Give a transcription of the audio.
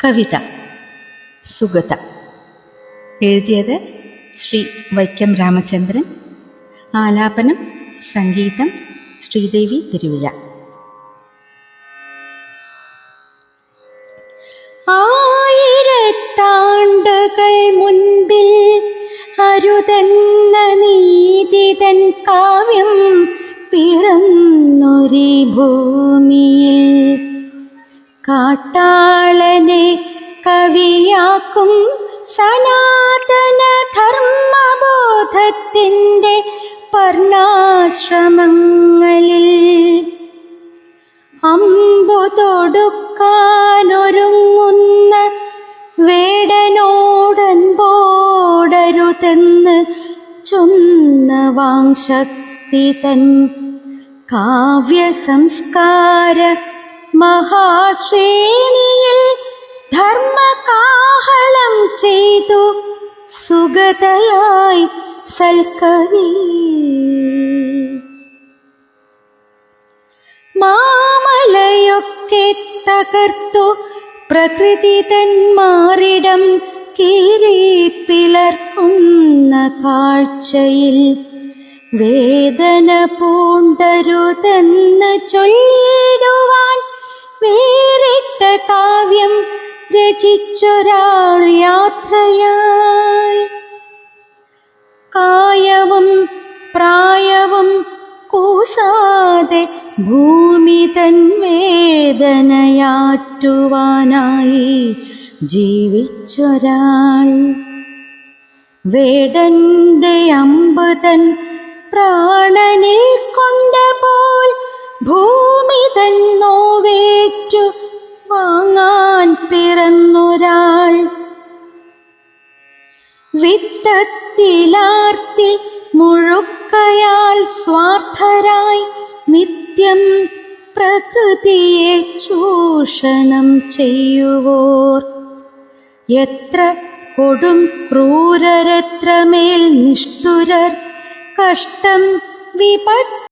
കവിത സുഗത. എഴുതിയത് ശ്രീ വൈക്കം രാമചന്ദ്രൻ. ആലാപനം സംഗീതം ശ്രീദേവി തിരുവിഴ. ആയിരത്താണ്ടുകൾ മുൻപിൽ അരുതെന്ന നീതിതൻ കാവ്യം പിറന്നൊരു ഭൂമിയിൽ കാട്ടാളനെ കവിയാക്കും സനാതന ധർമ്മബോധത്തിൻ്റെ പർണാശ്രമങ്ങളിൽ അമ്പു തൊടുക്കാനൊരുങ്ങുന്ന വേടനോടൻപോടരുതെന്ന് ചൊന്ന വാങ്ശക്തി തൻ കാവ്യ സംസ്കാര മഹാശ്രേണിയിൽ ധർമ്മകാഹളം ചെയ്തു സുഗതയായി സൽക്കവി. മാമലയൊക്കെ തകർത്തു പ്രകൃതി തൻ മാറിടം കീറിപ്പിളർക്കുന്ന കാഴ്ചയിൽ വേദന പൂണ്ടരുതെന്ന് ചൊല്ലിടുവാൻ വേറിട്ട കാവ്യം രചിച്ചൊരാൾ യാത്രയായി. കായവും പ്രായവും കൂസാതെ ഭൂമി തൻ വേദനയാറ്റുവാനായി ജീവിച്ചൊരാൾ. വേടന്റെ അമ്പ് തൻ പ്രാണനിൽ കൊണ്ടപോൽ ഭൂമി തൻ നോവേറ്റു വാങ്ങാൻ പിറന്നൊരാൾ. വിത്തത്തിലാർത്തി മുഴുക്കയാൽ സ്വാർത്ഥരായി നിത്യം പ്രകൃതിയെ ചൂഷണം ചെയ്യുവോർ എത്ര കൊടും ക്രൂരരെത്രമേൽ നിഷ്ഠുരർ. കഷ്ടം വിപത്ത്